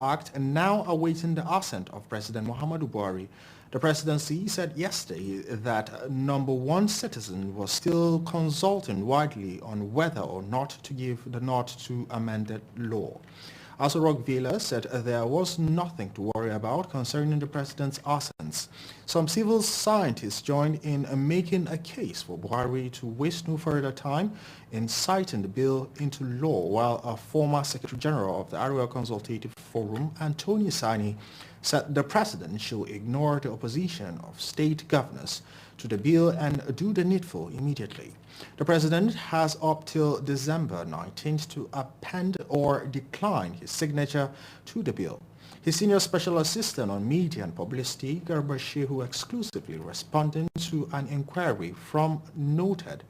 Act and now awaiting the assent of President Muhammadu Buhari. The presidency said yesterday that number one citizen was still consulting widely on whether or not to give the nod to amended law. Aso Rock Villa said there was nothing to worry about concerning the president's assents. Some civil scientists joined in making a case for Buhari to waste no further time in citing the bill into law, while a former Secretary General of the Area Consultative Forum, Anthony Sani, said the president should ignore the opposition of state governors to the bill and do the needful immediately. The president has up till December 19th to append or decline his signature to the bill. His senior special assistant on media and publicity, Garba Shehu, exclusively responding to an inquiry from noted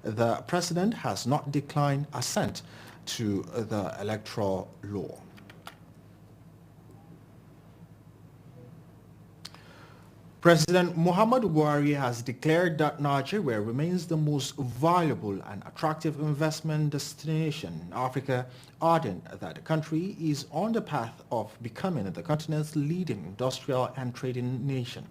the president has not declined assent to the electoral law. President Muhammadu Buhari has declared that Nigeria remains the most valuable and attractive investment destination in Africa, adding that the country is on the path of becoming the continent's leading industrial and trading nation.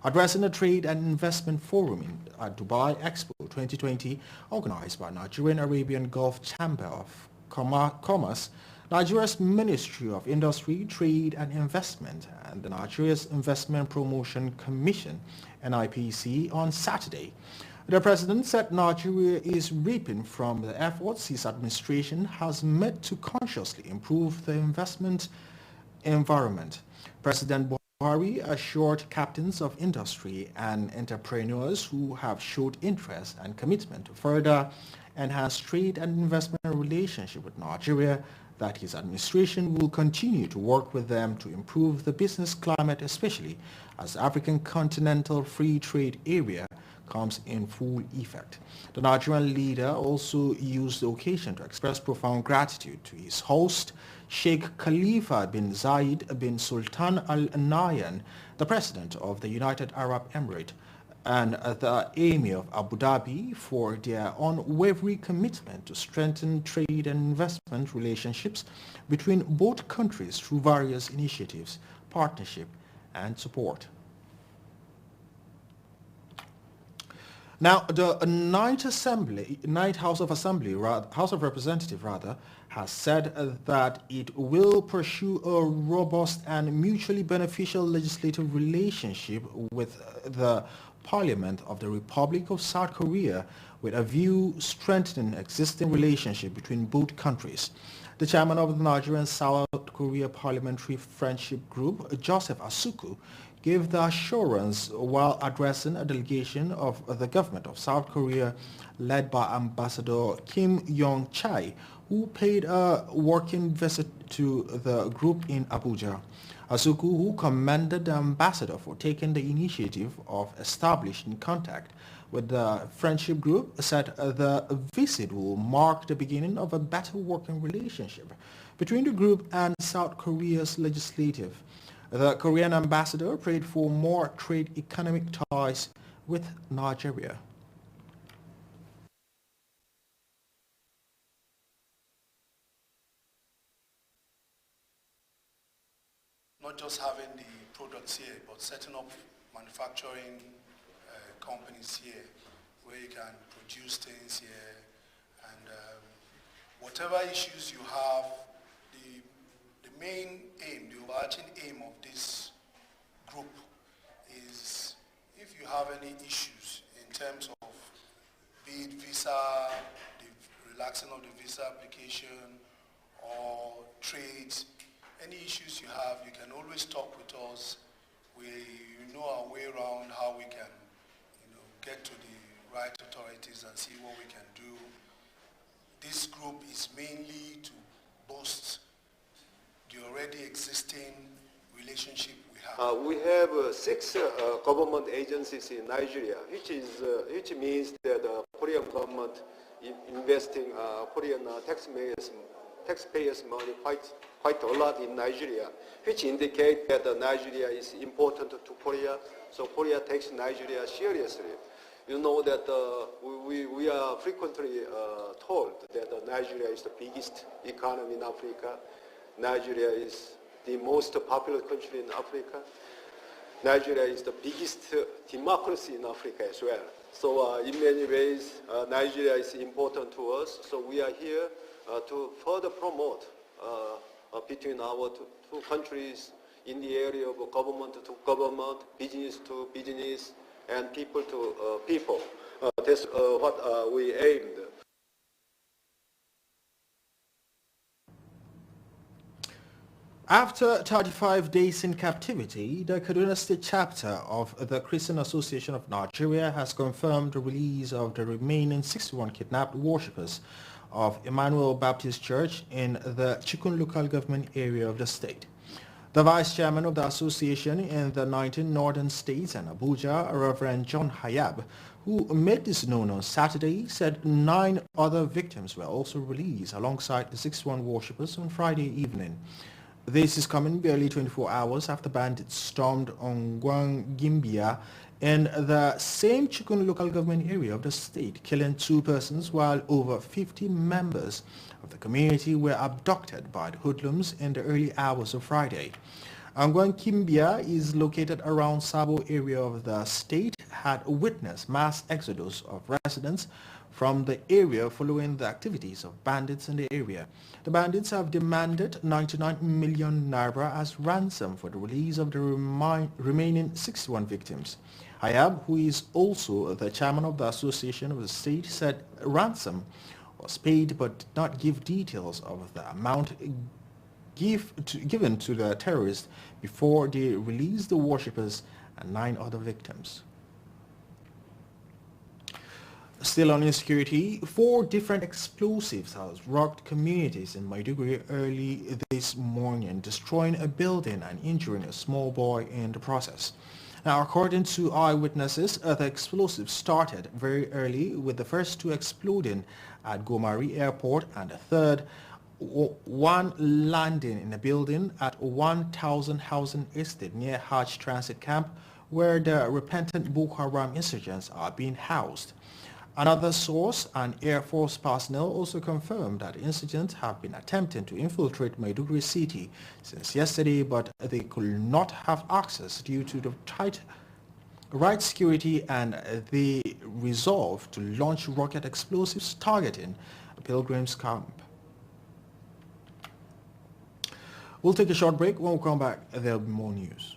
Addressing the Trade and Investment Forum at Dubai Expo 2020, organized by Nigerian Arabian Gulf Chamber of Commerce, Nigeria's Ministry of Industry, Trade and Investment and the Nigeria's Investment Promotion Commission, NIPC, on Saturday. The president said Nigeria is reaping from the efforts his administration has made to consciously improve the investment environment. President Buhari assured captains of industry and entrepreneurs who have showed interest and commitment to further enhance trade and investment relationship with Nigeria that his administration will continue to work with them to improve the business climate, especially as the African Continental Free Trade Area comes in full effect. The Nigerian leader also used the occasion to express profound gratitude to his host, Sheikh Khalifa bin Zayed bin Sultan Al Nahyan, the President of the United Arab Emirates, and the Emir of Abu Dhabi for their unwavering commitment to strengthen trade and investment relationships between both countries through various initiatives, partnership, and support. Now, the Ninth House of Representatives has said that it will pursue a robust and mutually beneficial legislative relationship with the Parliament of the Republic of South Korea with a view strengthening existing relationship between both countries. The chairman of the Nigerian South Korea Parliamentary Friendship Group, Joseph Asuku, gave the assurance while addressing a delegation of the government of South Korea led by Ambassador Kim Yong-chai, who paid a working visit to the group in Abuja. Asuku, who commended the ambassador for taking the initiative of establishing contact with the friendship group, said the visit will mark the beginning of a better working relationship between the group and South Korea's legislative. The Korean ambassador prayed for more trade economic ties with Nigeria. Not just having the products here, but setting up manufacturing companies here where you can produce things here, and whatever issues you have, the main aim, the overarching aim of this group is if you have any issues in terms of be it visa, the relaxing of the visa application, or trades, any issues you have, you can always talk with us. We know our way around how we can, get to the right authorities and see what we can do. This group is mainly to boost the already existing relationship we have. We have 6 government agencies in Nigeria, which means that the Korean government investing Korean taxpayers' money quite a lot in Nigeria, which indicate that Nigeria is important to Korea, so Korea takes Nigeria seriously. You know that we are frequently told that Nigeria is the biggest economy in Africa. Nigeria is the most popular country in Africa. Nigeria is the biggest democracy in Africa as well. So in many ways, Nigeria is important to us. So we are here to further promote between our two countries in the area of government to government, business to business, and people to people. That's what we aimed. After 35 days in captivity, the Kaduna State chapter of the Christian Association of Nigeria has confirmed the release of the remaining 61 kidnapped worshippers of Emmanuel Baptist Church in the Chikun local government area of the state. The vice chairman of the association in the 19 northern states and Abuja, Reverend John Hayab, who made this known on Saturday, said 9 other victims were also released alongside the 61 worshippers on Friday evening. This is coming barely 24 hours after bandits stormed Ongwang Gimbia in the same Chikun local government area of the state, killing 2 persons while over 50 members of the community were abducted by the hoodlums in the early hours of Friday. Ongwang Gimbia is located around Sabo area of the state, had witnessed mass exodus of residents from the area following the activities of bandits in the area. The bandits have demanded 99 million naira as ransom for the release of the remaining 61 victims. Hayab, who is also the chairman of the Association of the State, said ransom was paid but did not give details of the amount given to the terrorists before they released the worshippers and 9 other victims. Still on insecurity, 4 different explosives have rocked communities in Maiduguri early this morning, destroying a building and injuring a small boy in the process. Now, according to eyewitnesses, the explosives started very early, with the first 2 exploding at Gomari Airport and the third one landing in a building at 1,000 housing estate near Hajj Transit Camp, where the repentant Boko Haram insurgents are being housed. Another source and Air Force personnel also confirmed that insurgents have been attempting to infiltrate Maiduguri city since yesterday, but they could not have access due to the tight right security and the resolve to launch rocket explosives targeting the pilgrims camp. We'll take a short break. When we come back, there'll be more news.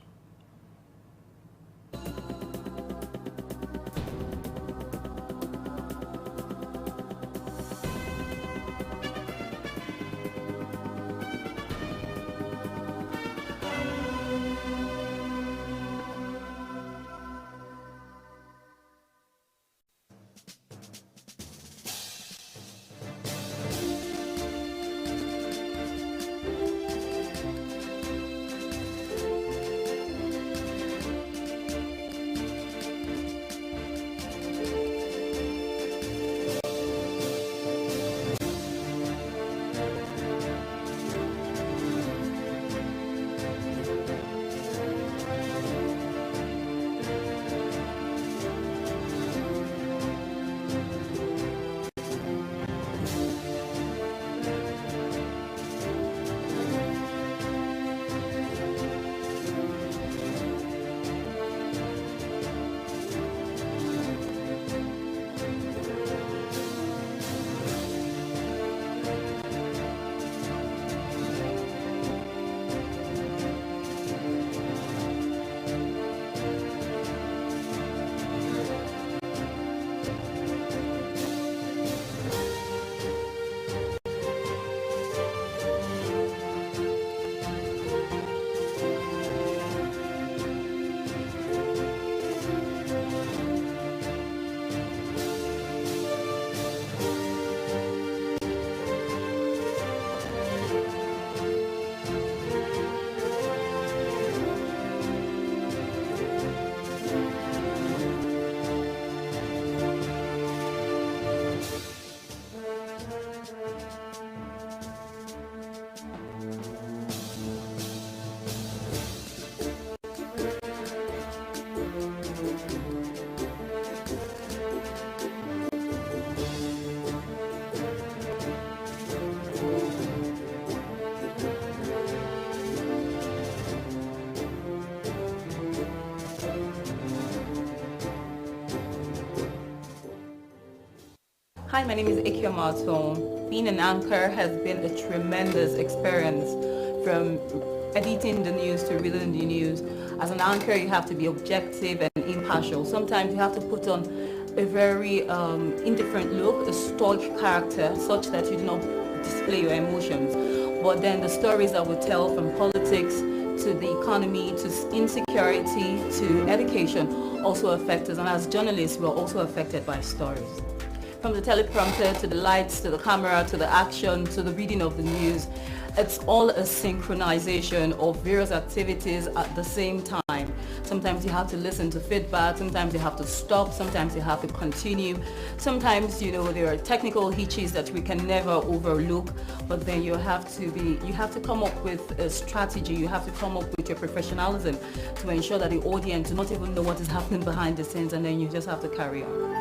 Hi, my name is Ikia Marton. Being an anchor has been a tremendous experience, from editing the news to reading the news. As an anchor, you have to be objective and impartial. Sometimes you have to put on a very indifferent look, a stoic character, such that you do not display your emotions. But then the stories that we tell, from politics to the economy to insecurity to education, also affect us. And as journalists, we're also affected by stories. From the teleprompter to the lights to the camera to the action to the reading of the news, it's all a synchronization of various activities at the same time. Sometimes you have to listen to feedback, sometimes you have to stop, sometimes you have to continue. Sometimes, there are technical hitches that we can never overlook, but then you have to come up with a strategy, you have to come up with your professionalism to ensure that the audience do not even know what is happening behind the scenes, and then you just have to carry on.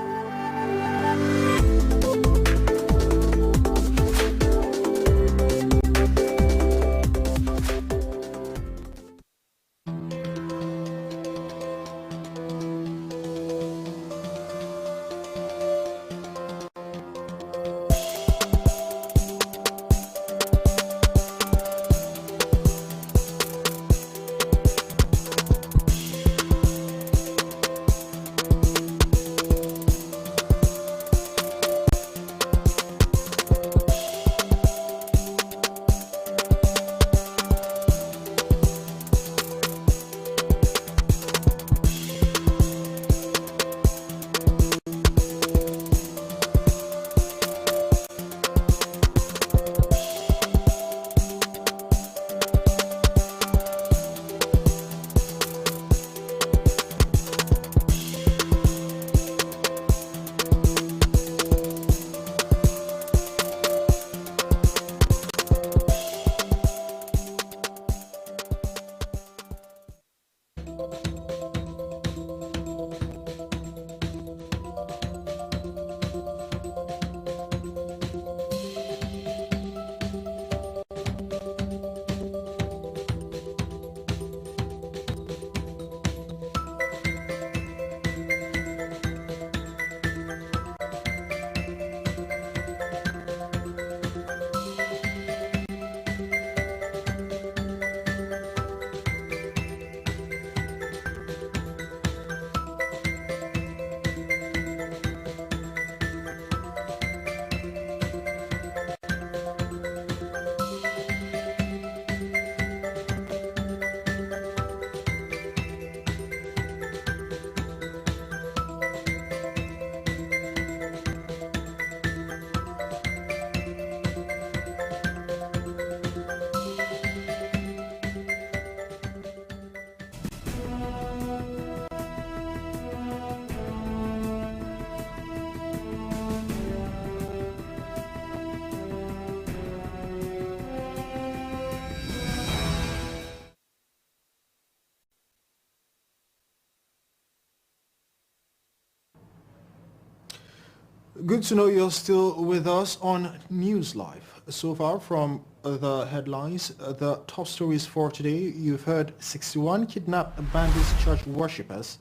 Good to know you're still with us on News Live. So far from the headlines, the top stories for today, you've heard 61 kidnapped bandits church worshippers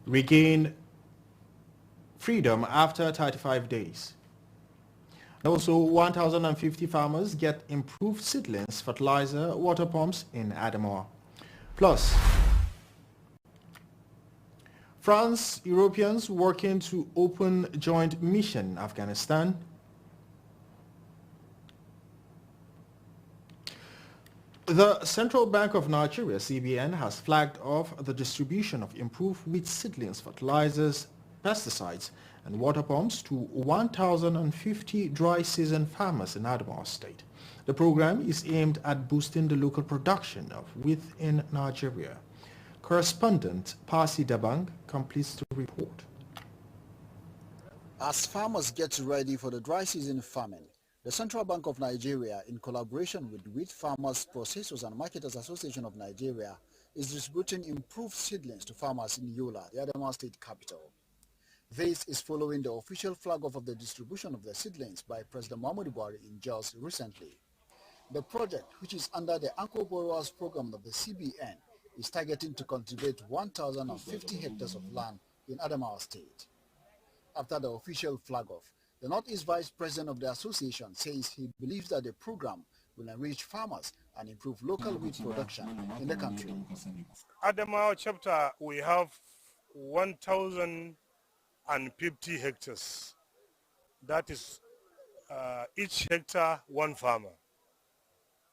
regain freedom after 35 days. Also, 1,050 farmers get improved seedlings, fertilizer, water pumps in Adamawa. Plus, France, Europeans working to open joint mission Afghanistan. The Central Bank of Nigeria, CBN, has flagged off the distribution of improved wheat seedlings, fertilizers, pesticides, and water pumps to 1,050 dry season farmers in Adamawa State. The program is aimed at boosting the local production of wheat in Nigeria. Correspondent Pasi Dabang completes the report. As farmers get ready for the dry season farming, the Central Bank of Nigeria, in collaboration with Wheat Farmers, Processors and Marketers Association of Nigeria, is distributing improved seedlings to farmers in Yola, the Adamawa State capital. This is following the official flag-off of the distribution of the seedlings by President Muhammadu Buhari in Jos recently. The project, which is under the Anchor Borrowers Program of the CBN, is targeting to cultivate 1,050 hectares of land in Adamawa State. after the official flag-off. The Northeast Vice President of the association says he believes that the program will enrich farmers and improve local wheat production in the country. Adamawa chapter, we have 1,050 hectares. That is each hectare one farmer.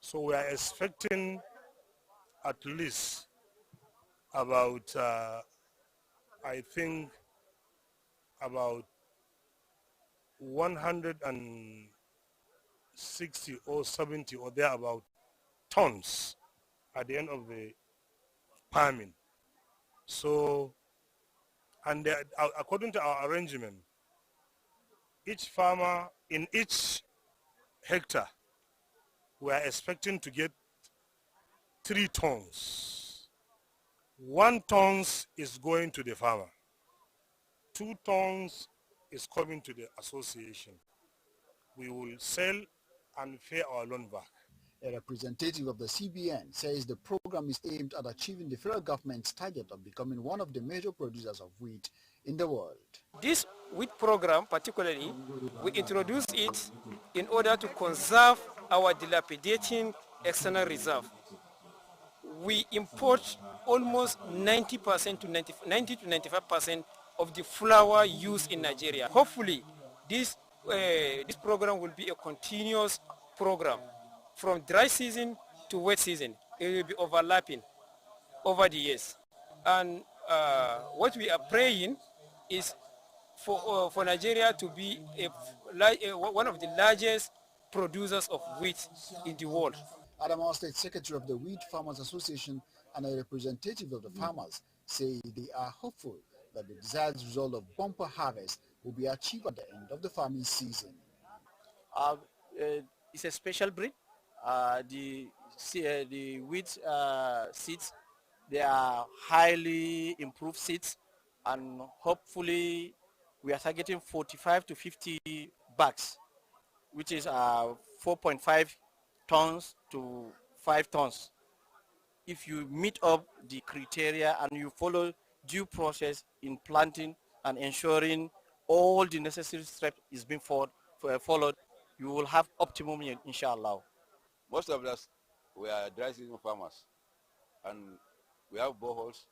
So we are expecting at least about, I think, about 160 or 70 or thereabout tons at the end of the farming. So, and according to our arrangement, each farmer in each hectare, we are expecting to get 3 tons. 1 ton is going to the farmer. 2 tons is coming to the association. We will sell and pay our loan back. A representative of the CBN says the program is aimed at achieving the federal government's target of becoming one of the major producers of wheat in the world. This wheat program particularly, we introduced it in order to conserve our dilapidating external reserve. We import almost 90% to 90 to 95% of the flour used in Nigeria. Hopefully, this program will be a continuous program from dry season to wet season. It will be overlapping over the years. And what we are praying is for Nigeria to be one of the largest producers of wheat in the world. Adamawa State Secretary of the Wheat Farmers Association and a representative of the farmers say they are hopeful that the desired result of bumper harvest will be achieved at the end of the farming season. It's a special breed. The wheat seeds, they are highly improved seeds, and hopefully we are targeting 45 to 50 bags, which is 4.5 tons to 5 tons. If you meet up the criteria and you follow due process in planting and ensuring all the necessary steps is being followed, you will have optimum yield, inshallah. Most of us, we are dry season farmers, and we have boreholes.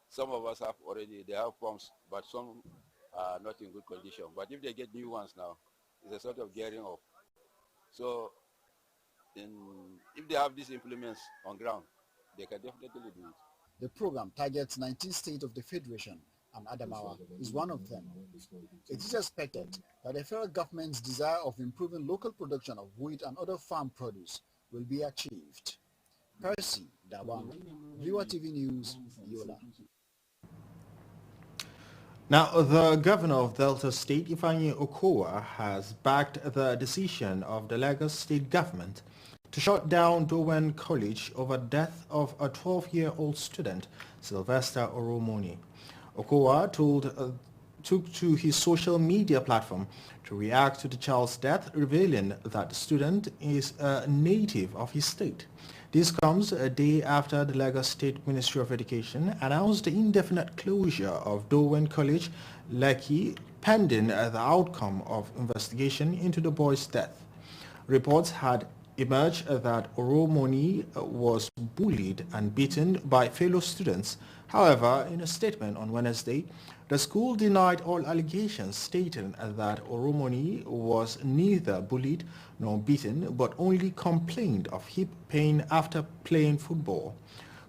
Some of us they have pumps, but some are not in good condition. But if they get new ones now, it's a sort of gearing up. So if they have these implements on ground, they can definitely do it. The program targets 19 states of the Federation, and Adamawa is one of them. It is expected that the federal government's desire of improving local production of wheat and other farm produce will be achieved. Percy Dawang, VIEWERTV News, Yola. Now, the governor of Delta State, Ifeanyi Okowa, has backed the decision of the Lagos State government to shut down Dowen College over the death of a 12-year-old student, Sylvester Oromoni. Okowa took to his social media platform to react to the child's death, revealing that the student is a native of his state. This comes a day after the Lagos State Ministry of Education announced the indefinite closure of Dowen College, Lekki, pending the outcome of investigation into the boy's death. Reports had emerged that Oromoni was bullied and beaten by fellow students. However, in a statement on Wednesday, the school denied all allegations, stating that Oromoni was neither bullied nor beaten, but only complained of hip pain after playing football.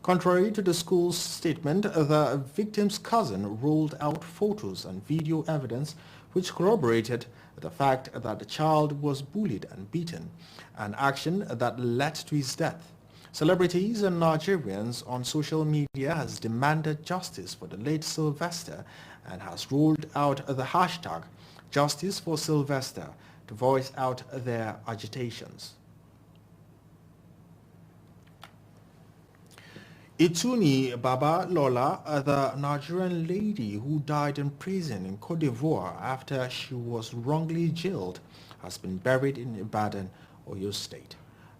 Contrary to the school's statement, the victim's cousin rolled out photos and video evidence which corroborated the fact that the child was bullied and beaten, an action that led to his death. Celebrities and Nigerians on social media has demanded justice for the late Sylvester and has rolled out the hashtag Justice for Sylvester to voice out their agitations. Ituni Baba Lola, the Nigerian lady who died in prison in Cote d'Ivoire after she was wrongly jailed, has been buried in Ibadan, Oyo State.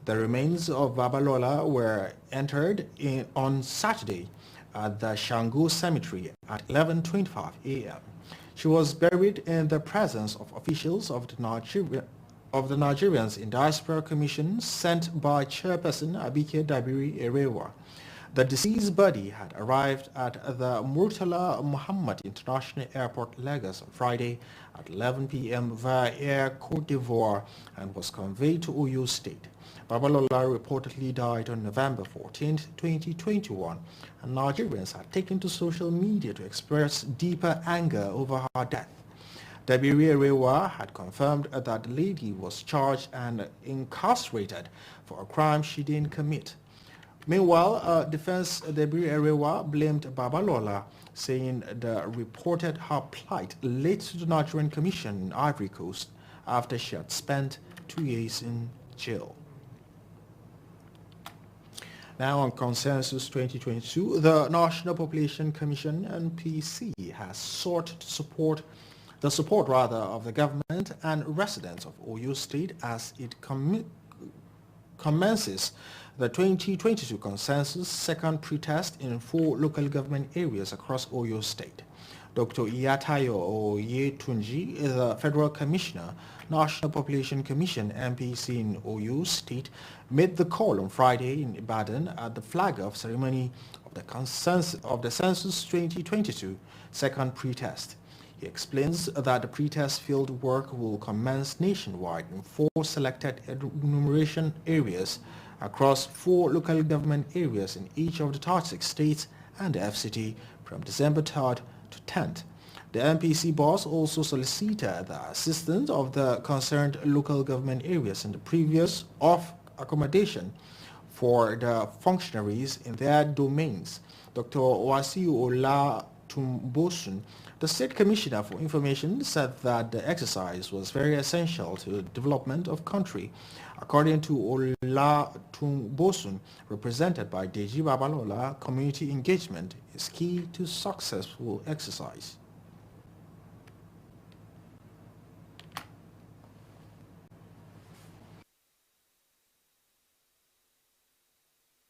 The remains of Baba Lola were entered on Saturday at the Shango Cemetery at 11:25 a.m. She was buried in the presence of officials of the Nigerians in Diaspora Commission sent by Chairperson Abike Dabiri Erewa. The deceased body had arrived at the Murtala Muhammad International Airport, Lagos on Friday at 11 p.m. via Air Cote d'Ivoire and was conveyed to Oyo State. Babalola reportedly died on November 14, 2021, and Nigerians had taken to social media to express deeper anger over her death. Dabiri Erewa had confirmed that the lady was charged and incarcerated for a crime she didn't commit. Meanwhile, defense Dabiri Erewa blamed Babalola, saying the reported her plight led to the Nigerian Commission in Ivory Coast after she had spent 2 years in jail. Now on Consensus 2022, the National Population Commission (NPC) has sought to support of the government and residents of Oyo State as it commences the 2022 Consensus second pretest in 4 local government areas across Oyo State. Dr. Iyatayo Oyetunji, the Federal Commissioner, National Population Commission (NPC) in Oyo State, made the call on Friday in Ibadan at the flag-off ceremony of the Census 2022 second pretest. He explains that the pretest field work will commence nationwide in 4 selected enumeration areas across 4 local government areas in each of the 36 states and the FCT from December 3rd to 10th. The NPC boss also solicited the assistance of the concerned local government areas in the previous of accommodation for the functionaries in their domains. Dr. Wasiu Ola Tumbosun, the State Commissioner for Information, said that the exercise was very essential to the development of country. According to Ola Tumbosun, represented by Deji Babalola, community engagement is key to successful exercise.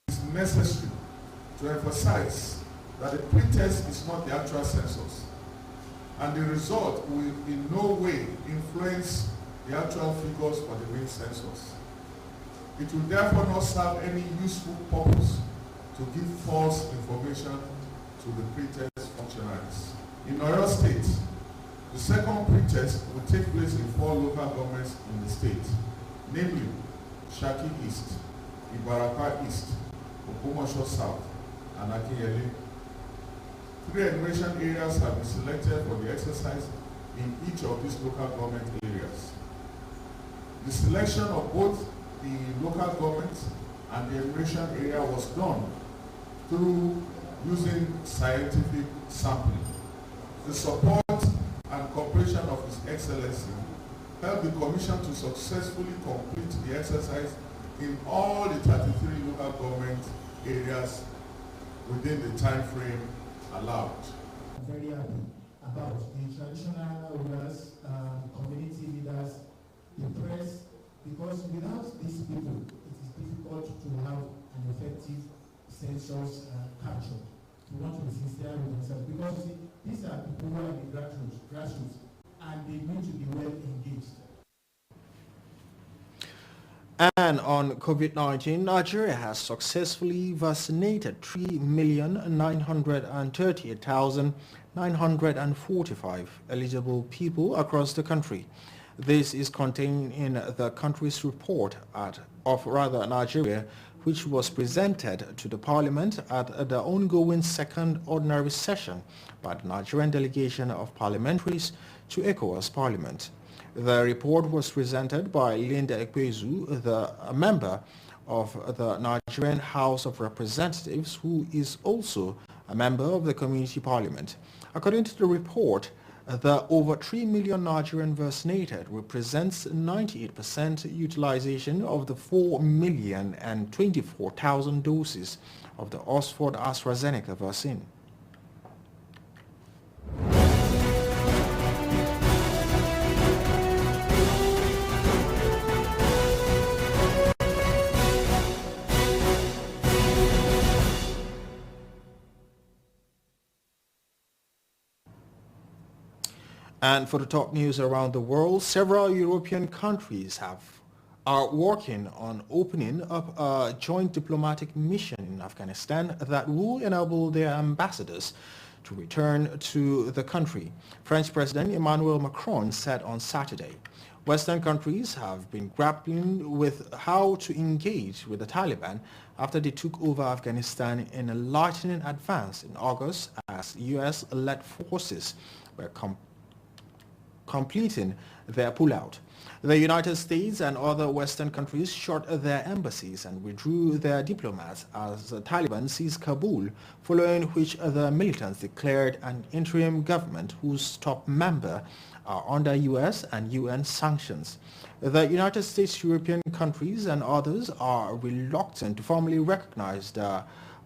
It's necessary to emphasize that the pretest is not the actual census, and the result will in no way influence the actual figures for the main census. It will therefore not serve any useful purpose to give false information to the pretest functionaries. In Oyo State, the second pretest will take place in 4 local governments in the state, namely Shaki East, Ibarapa East, Okomosho South, and Akinyele. 3 enumeration areas have been selected for the exercise in each of these local government areas. The selection of both the local government and the enumeration area was done through using scientific sampling. The support and cooperation of His Excellency helped the Commission to successfully complete the exercise in all the 33 local government areas within the time frame allowed. I'm very happy about the traditional rulers, community leaders, the press, because without these people, it is difficult to have an effective census capture. We want to be sincere with themselves, because you see, these are people who are in the grassroots, and they need to be well engaged. And on COVID-19, Nigeria has successfully vaccinated 3,938,945 eligible people across the country. This is contained in the country's report of Nigeria, which was presented to the Parliament at the ongoing second ordinary session by the Nigerian delegation of parliamentaries to ECOWAS Parliament. The report was presented by Linda Ekwezu, a member of the Nigerian House of Representatives, who is also a member of the Community Parliament. According to the report, the over 3 million Nigerian vaccinated represents 98% utilization of the 4,024,000 doses of the Oxford AstraZeneca vaccine. And for the top news around the world, several European countries are working on opening up a joint diplomatic mission in Afghanistan that will enable their ambassadors to return to the country. French President Emmanuel Macron said on Saturday. Western countries have been grappling with how to engage with the Taliban after they took over Afghanistan in a lightning advance in August as U.S.-led forces were completing their pullout. The United States and other Western countries shut their embassies and withdrew their diplomats as the Taliban seized Kabul, following which the militants declared an interim government whose top members are under U.S. and UN sanctions. The United States, European countries and others are reluctant to formally recognize the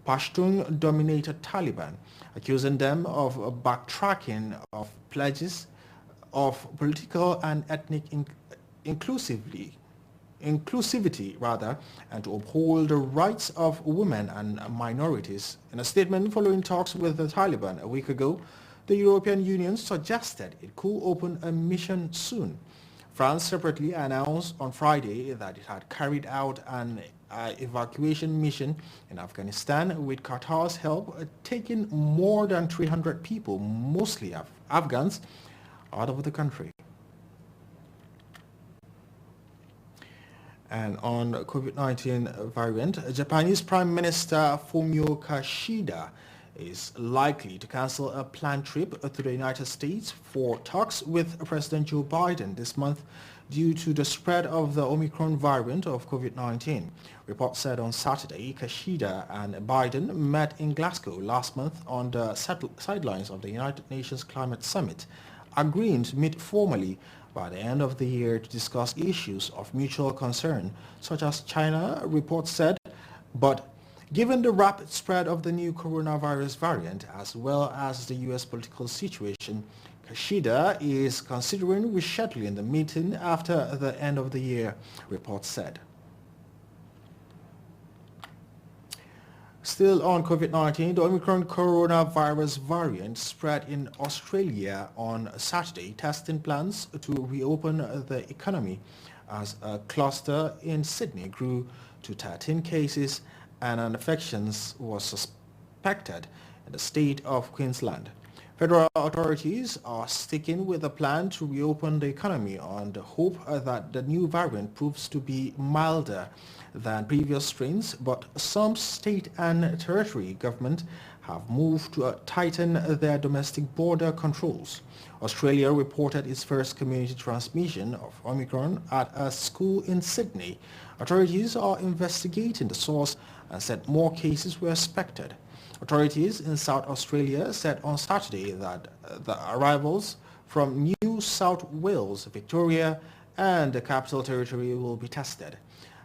Pashtun-dominated Taliban, accusing them of backtracking of pledges of political and ethnic inclusivity, and to uphold the rights of women and minorities. In a statement following talks with the Taliban a week ago, the European Union suggested it could open a mission soon. France separately announced on Friday that it had carried out an evacuation mission in Afghanistan with Qatar's help, taking more than 300 people, mostly Afghans, out of the country. And on COVID-19 variant, Japanese Prime Minister Fumio Kishida is likely to cancel a planned trip to the United States for talks with President Joe Biden this month due to the spread of the Omicron variant of COVID-19. Reports said on Saturday, Kishida and Biden met in Glasgow last month on the sidelines of the United Nations Climate Summit, agreeing to meet formally by the end of the year to discuss issues of mutual concern, such as China, reports said. But given the rapid spread of the new coronavirus variant, as well as the U.S. political situation, Kishida is considering rescheduling the meeting after the end of the year, reports said. Still on COVID-19, the Omicron coronavirus variant spread in Australia on Saturday, testing plans to reopen the economy as a cluster in Sydney grew to 13 cases and an infection was suspected in the state of Queensland. Federal authorities are sticking with the plan to reopen the economy on the hope that the new variant proves to be milder than previous strains, but some state and territory government have moved to tighten their domestic border controls. Australia reported its first community transmission of Omicron at a school in Sydney. Authorities are investigating the source and said more cases were expected. Authorities in South Australia said on Saturday that the arrivals from New South Wales, Victoria and the Capital Territory will be tested.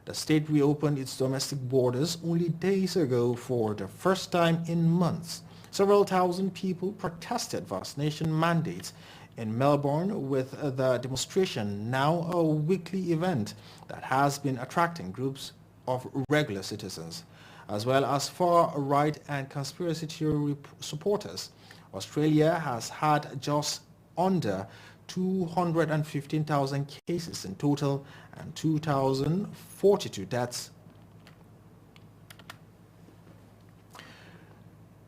The state reopened its domestic borders only days ago for the first time in months. Several thousand people protested vaccination mandates in Melbourne, with the demonstration now a weekly event that has been attracting groups of regular citizens, as well as far-right and conspiracy theory supporters. Australia has had just under 215,000 cases in total and 2,042 deaths.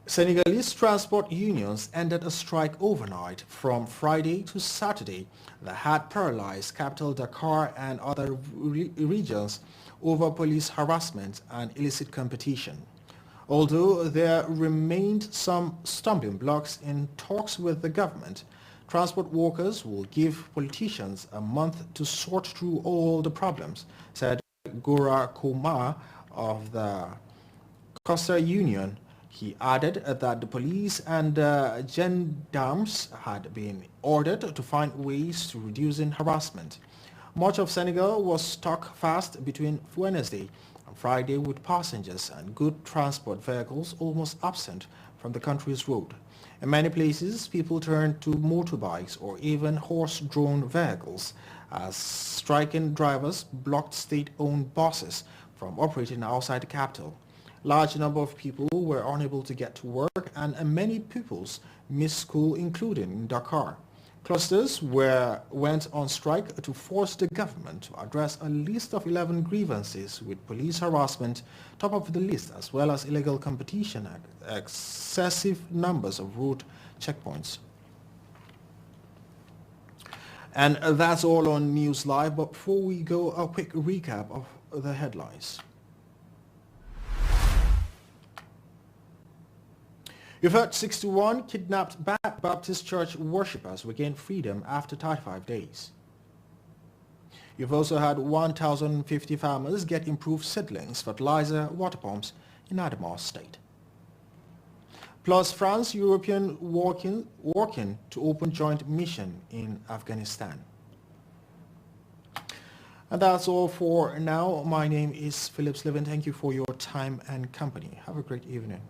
Senegalese transport unions ended a strike overnight from Friday to Saturday that had paralyzed capital Dakar and other regions over police harassment and illicit competition. Although there remained some stumbling blocks in talks with the government, transport workers will give politicians a month to sort through all the problems, said Gora Koma of the Costa Union. He added that the police and gendarmes had been ordered to find ways to reducing harassment. Much of Senegal was stuck fast between Wednesday and Friday, with passengers and goods transport vehicles almost absent from the country's road. In many places, people turned to motorbikes or even horse-drawn vehicles as striking drivers blocked state-owned buses from operating outside the capital. Large number of people were unable to get to work and many pupils missed school, including in Dakar. Clusters went on strike to force the government to address a list of 11 grievances, with police harassment top of the list, as well as illegal competition and excessive numbers of route checkpoints. And that's all on News Live, but before we go, a quick recap of the headlines. You've heard 61 kidnapped Baptist Church worshippers regain freedom after 35 days. You've also had 1,050 farmers get improved seedlings, fertilizer, water pumps in Adamawa State. Plus, France, European working to open joint mission in Afghanistan. And that's all for now. My name is Philip Slivin. Thank you for your time and company. Have a great evening.